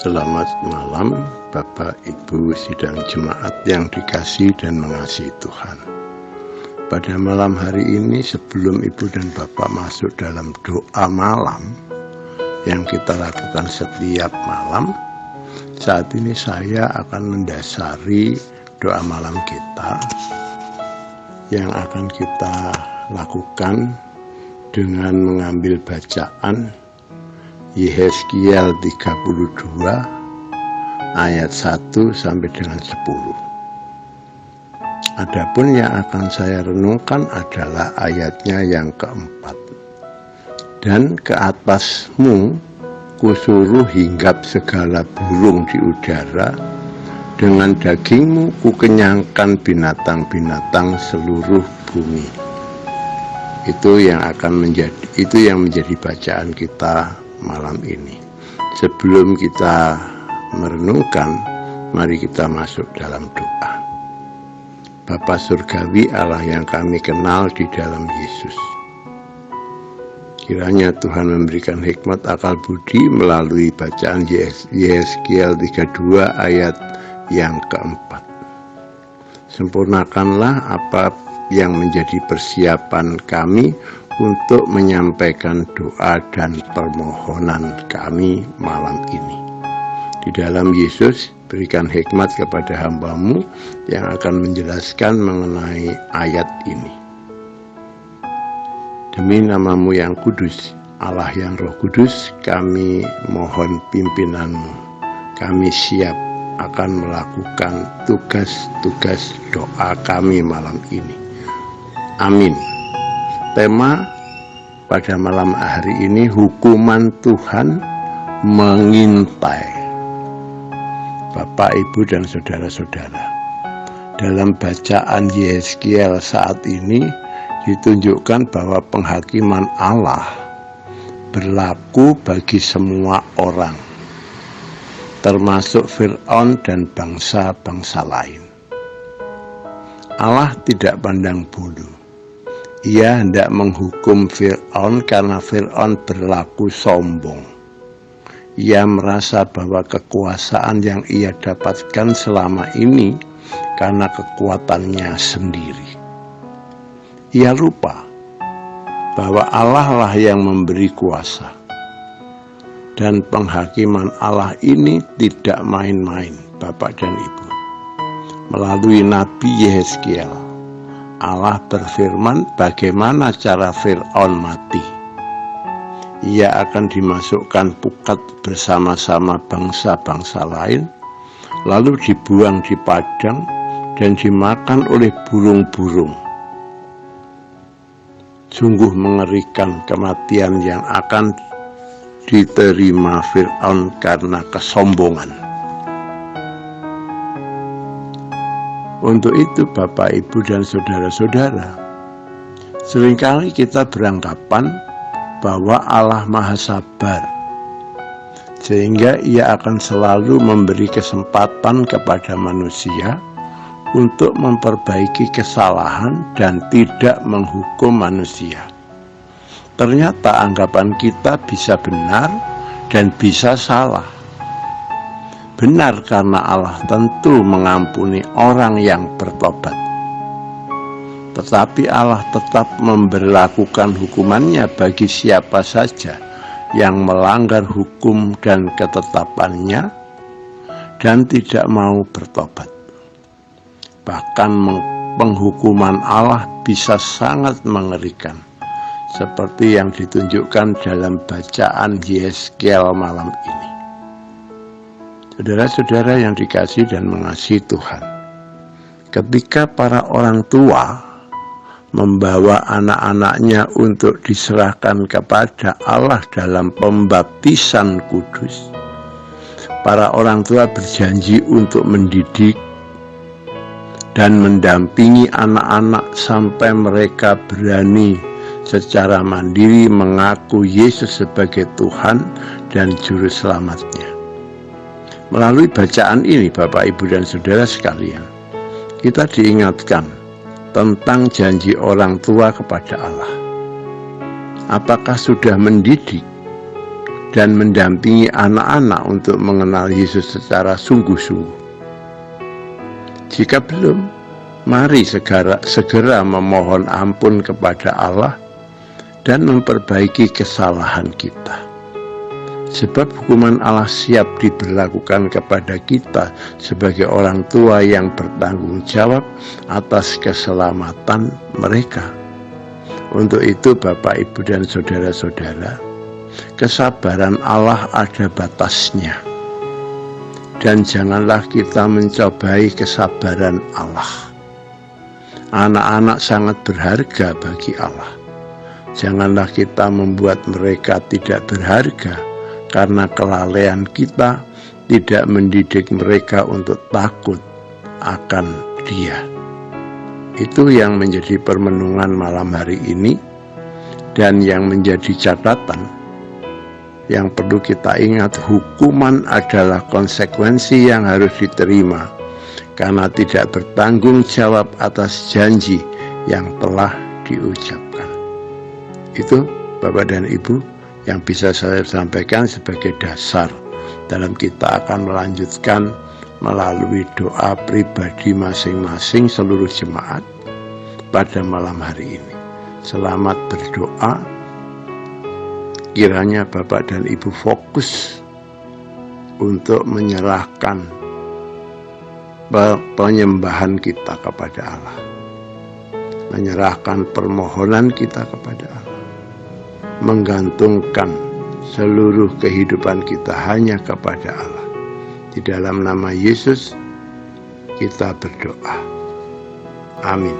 Selamat malam Bapak Ibu sidang jemaat yang dikasihi dan mengasihi Tuhan. Pada malam hari ini sebelum Ibu dan Bapak masuk dalam doa malam yang kita lakukan setiap malam, saat ini saya akan mendasari doa malam kita yang akan kita lakukan dengan mengambil bacaan Yehezkiel 32 ayat 1 sampai dengan 10. Adapun yang akan saya renungkan adalah ayatnya yang keempat. Dan ke atasmu kusuruh hinggap segala burung di udara, dengan dagingmu kukenyangkan binatang-binatang seluruh bumi. Itu yang menjadi bacaan kita malam ini. Sebelum kita merenungkan, mari kita masuk dalam doa. Bapa Surgawi, Allah yang kami kenal di dalam Yesus, kiranya Tuhan memberikan hikmat akal budi melalui bacaan Yehezkiel 32 ayat yang keempat. Sempurnakanlah apa yang menjadi persiapan kami untuk menyampaikan doa dan permohonan kami malam ini. Di dalam Yesus, berikan hikmat kepada hamba-Mu yang akan menjelaskan mengenai ayat ini. Demi nama-Mu yang kudus, Allah yang Roh Kudus, kami mohon pimpinan-Mu. Kami siap akan melakukan tugas-tugas doa kami malam ini. Amin. Tema pada malam hari ini, hukuman Tuhan mengintai. Bapak, Ibu, dan saudara-saudara, dalam bacaan Yehezkiel saat ini ditunjukkan bahwa penghakiman Allah berlaku bagi semua orang, termasuk Fir'aun dan bangsa-bangsa lain. Allah tidak pandang bulu. Ia hendak menghukum Fir'aun karena Fir'aun berlaku sombong. Ia merasa bahwa kekuasaan yang ia dapatkan selama ini karena kekuatannya sendiri. Ia lupa bahwa Allah lah yang memberi kuasa. Dan penghakiman Allah ini tidak main-main, Bapak dan Ibu. Melalui Nabi Yehezkiel, Allah berfirman bagaimana cara Fir'aun mati. Ia akan dimasukkan pukat bersama-sama bangsa-bangsa lain, lalu dibuang di padang dan dimakan oleh burung-burung. Sungguh mengerikan kematian yang akan diterima Fir'aun karena kesombongan. Untuk itu Bapak, Ibu, dan saudara-saudara, seringkali kita beranggapan bahwa Allah Maha Sabar, sehingga Ia akan selalu memberi kesempatan kepada manusia untuk memperbaiki kesalahan dan tidak menghukum manusia. Ternyata anggapan kita bisa benar dan bisa salah. Benar karena Allah tentu mengampuni orang yang bertobat. Tetapi Allah tetap memberlakukan hukumannya bagi siapa saja yang melanggar hukum dan ketetapannya dan tidak mau bertobat. Bahkan penghukuman Allah bisa sangat mengerikan, seperti yang ditunjukkan dalam bacaan Yehezkiel malam ini. Saudara-saudara yang dikasihi dan mengasihi Tuhan, ketika para orang tua membawa anak-anaknya untuk diserahkan kepada Allah dalam pembaptisan kudus, para orang tua berjanji untuk mendidik dan mendampingi anak-anak sampai mereka berani secara mandiri mengaku Yesus sebagai Tuhan dan Juru Selamatnya. Melalui bacaan ini, Bapak, Ibu, dan saudara sekalian, kita diingatkan tentang janji orang tua kepada Allah. Apakah sudah mendidik dan mendampingi anak-anak untuk mengenal Yesus secara sungguh-sungguh? Jika belum, mari segera memohon ampun kepada Allah dan memperbaiki kesalahan kita. Sebab hukuman Allah siap diberlakukan kepada kita sebagai orang tua yang bertanggung jawab atas keselamatan mereka. Untuk itu Bapak, Ibu, dan saudara-saudara, kesabaran Allah ada batasnya. Dan janganlah kita mencobai kesabaran Allah. Anak-anak sangat berharga bagi Allah. Janganlah kita membuat mereka tidak berharga karena kelalaian kita tidak mendidik mereka untuk takut akan Dia. Itu yang menjadi permenungan malam hari ini, dan yang menjadi catatan yang perlu kita ingat, hukuman adalah konsekuensi yang harus diterima karena tidak bertanggung jawab atas janji yang telah diucapkan. Itu Bapak dan Ibu yang bisa saya sampaikan sebagai dasar dalam kita akan melanjutkan melalui doa pribadi masing-masing seluruh jemaat pada malam hari ini. Selamat berdoa. Kiranya Bapak dan Ibu fokus untuk menyerahkan penyembahan kita kepada Allah, menyerahkan permohonan kita kepada Allah, menggantungkan seluruh kehidupan kita hanya kepada Allah. Di dalam nama Yesus kita berdoa. Amin.